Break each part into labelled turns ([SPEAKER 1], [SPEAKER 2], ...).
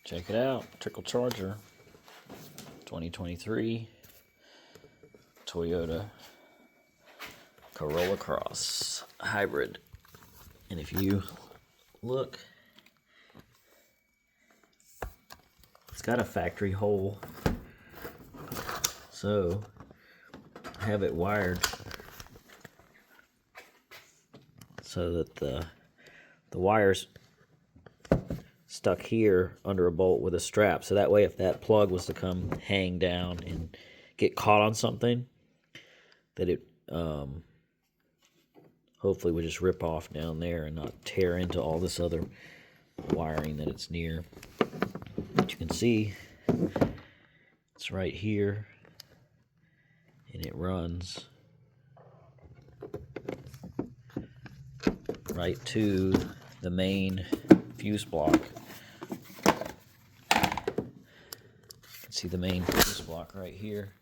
[SPEAKER 1] Check it out, Trickle Charger, 2023 Toyota Corolla Cross Hybrid. And if you look, it's got a factory hole. So I have it wired so that the wire's stuck here under a bolt with a strap. So that way if that plug was to come hang down and get caught on something, that it hopefully would just rip off down there and not tear into all this other wiring that it's near. But you can see it's right here, and it runs right to the main fuse block. See the main fuse block right here.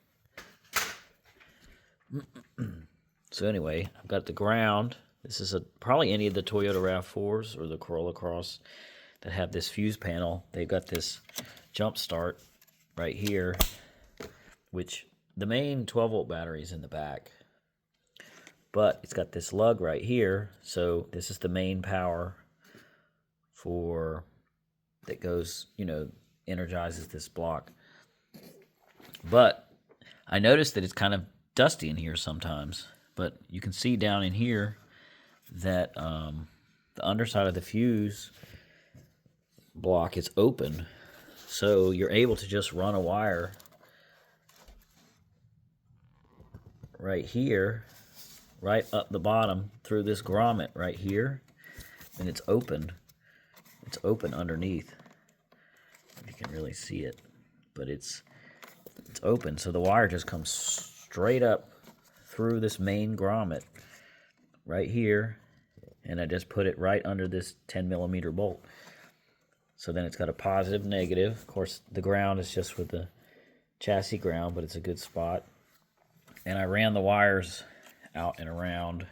[SPEAKER 1] So anyway, I've got the ground. This is probably any of the Toyota Rav4s or the Corolla Cross that have this fuse panel. They've got this jump start right here, which the main 12-volt battery is in the back. But it's got this lug right here, so this is the main power for that goes, energizes this block. But I noticed that it's kind of dusty in here sometimes. But you can see down in here that the underside of the fuse block is open. So you're able to just run a wire right here, right up the bottom through this grommet right here. And it's open. It's open underneath. You can really see it. But it's open, so the wire just comes straight up through this main grommet right here, and I just put it right under this 10mm bolt. So then it's got a positive, negative. Of course, the ground is just with the chassis ground, but it's a good spot. And I ran the wires out and around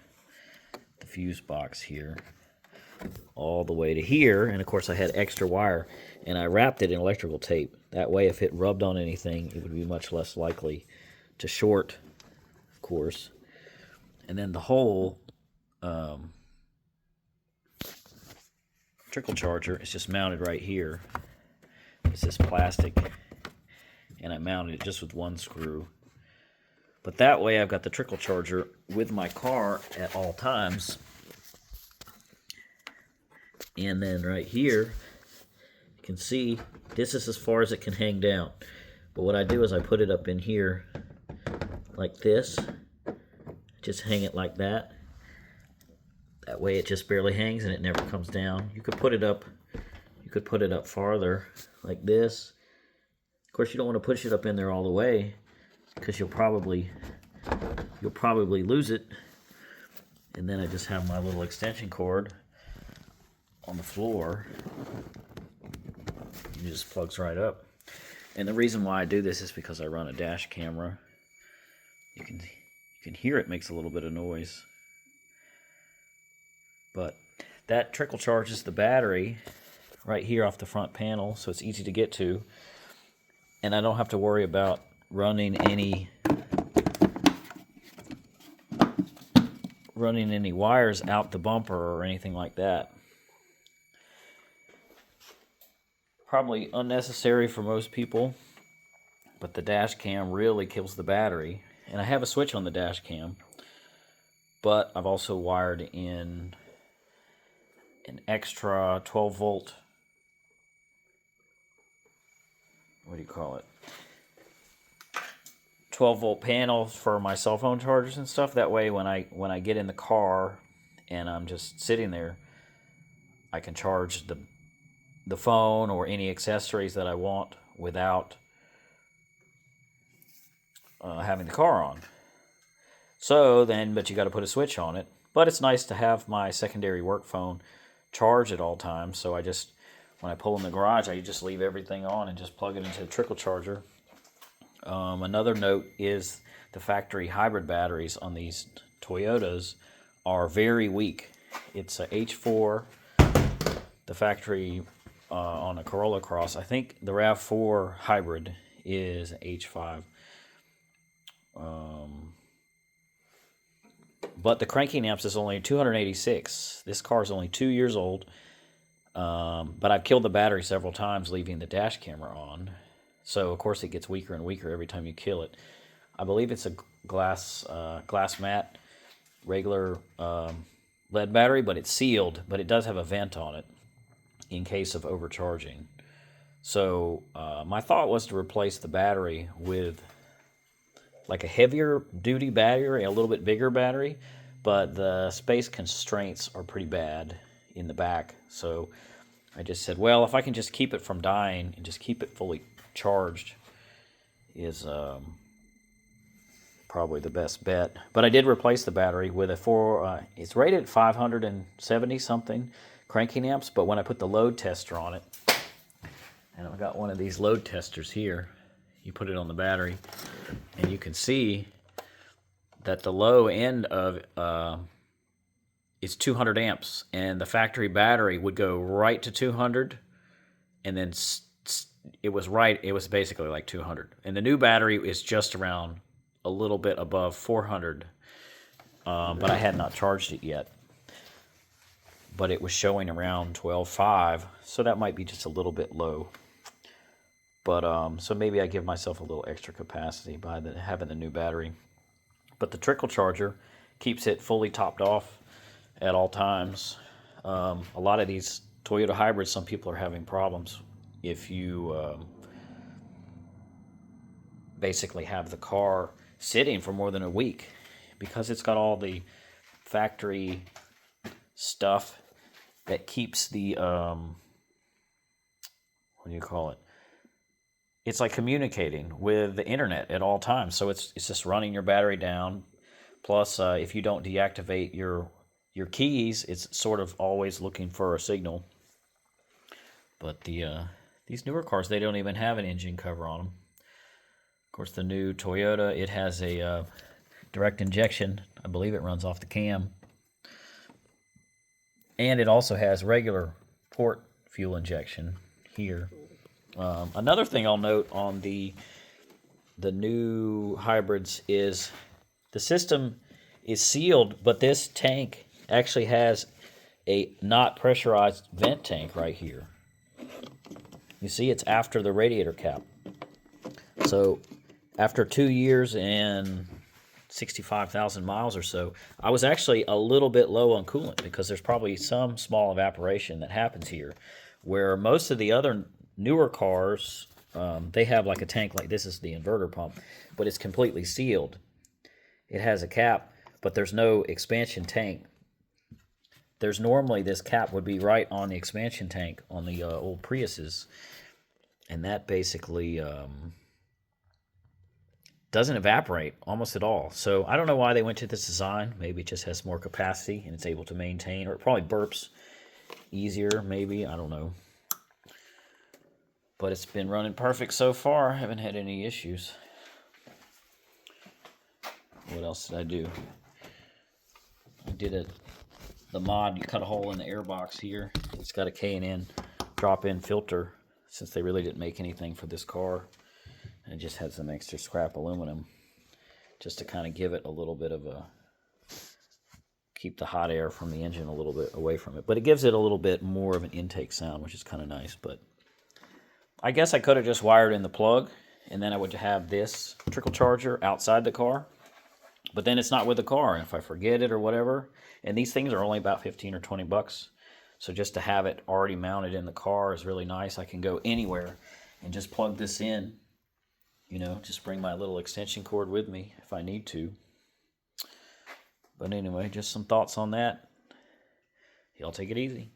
[SPEAKER 1] the fuse box here all the way to here, and of course I had extra wire, and I wrapped it in electrical tape. That way if it rubbed on anything, it would be much less likely to short, of course. And then the whole trickle charger is just mounted right here. It's this plastic, and I mounted it just with one screw. But that way I've got the trickle charger with my car at all times. And then right here, you can see this is as far as it can hang down. But what I do is I put it up in here like this. Just hang it like that. That way it just barely hangs and it never comes down. You could put it up farther like this. Of course, you don't want to push it up in there all the way because you'll probably lose it. And then I just have my little extension cord on the floor. It just plugs right up. And the reason why I do this is because I run a dash camera. You can hear it makes a little bit of noise. But that trickle charges the battery right here off the front panel, so it's easy to get to. And I don't have to worry about running any wires out the bumper or anything like that. Probably unnecessary for most people, but the dash cam really kills the battery. And I have a switch on the dash cam, but I've also wired in an extra 12-volt, what do you call it? 12-volt panel for my cell phone chargers and stuff. That way when I get in the car and I'm just sitting there, I can charge the phone or any accessories that I want without having the car on. So then, but you got to put a switch on it. But it's nice to have my secondary work phone charged at all times. So I just, when I pull in the garage, I just leave everything on and just plug it into the trickle charger. Another note is the factory hybrid batteries on these Toyotas are very weak. It's a H4. The factory on the Corolla Cross. I think the Rav4 hybrid is H5. But the cranking amps is only 286. This car is only 2 years old. But I've killed the battery several times leaving the dash camera on. So, of course, it gets weaker and weaker every time you kill it. I believe it's a glass matte, regular lead battery, but it's sealed. But it does have a vent on it in case of overcharging. So my thought was to replace the battery with like a heavier duty battery, a little bit bigger battery, but the space constraints are pretty bad in the back. So I just said, well, if I can just keep it from dying and just keep it fully charged is probably the best bet. But I did replace the battery with a it's rated at 570 something cranking amps, but when I put the load tester on it, and I've got one of these load testers here, you put it on the battery, and you can see that the low end of is 200 amps, and the factory battery would go right to 200, and then it was basically like 200. And the new battery is just around a little bit above 400, but I had not charged it yet. But it was showing around 12.5, so that might be just a little bit low. But so maybe I give myself a little extra capacity by having the new battery. But the Trickle charger keeps it fully topped off at all times. A lot of these Toyota hybrids, some people are having problems if you basically have the car sitting for more than a week, because it's got all the factory stuff that keeps the what do you call it? It's like communicating with the internet at all times. So it's just running your battery down. Plus, if you don't deactivate your keys, it's sort of always looking for a signal. But these newer cars, they don't even have an engine cover on them. Of course, the new Toyota, it has a direct injection. I believe it runs off the cam. And it also has regular port fuel injection here. Another thing I'll note on the new hybrids is the system is sealed, but this tank actually has a not pressurized vent tank right here. You see, it's after the radiator cap. So after 2 years and 65,000 miles or so, I was actually a little bit low on coolant, because there's probably some small evaporation that happens here, where most of the other newer cars, they have like a tank like this is the inverter pump, but it's completely sealed. It has a cap, but there's no expansion tank. There's normally this cap would be right on the expansion tank on the old Priuses, and that basically doesn't evaporate almost at all. So I don't know why they went to this design. Maybe it just has more capacity and it's able to maintain, or it probably burps easier, maybe. I don't know. But it's been running perfect so far. I haven't had any issues. What else did I do? I did the mod. You cut a hole in the airbox here. It's got a K&N drop-in filter, since they really didn't make anything for this car. And it just had some extra scrap aluminum just to kind of give it a little bit of a, keep the hot air from the engine a little bit away from it. But it gives it a little bit more of an intake sound, which is kind of nice. But I guess I could have just wired in the plug, and then I would have this Trickle charger outside the car. But then it's not with the car, and if I forget it or whatever, and these things are only about 15 or 20 bucks. So just to have it already mounted in the car is really nice. I can go anywhere and just plug this in. You know, just bring my little extension cord with me if I need to. But anyway, just some thoughts on that. Y'all take it easy.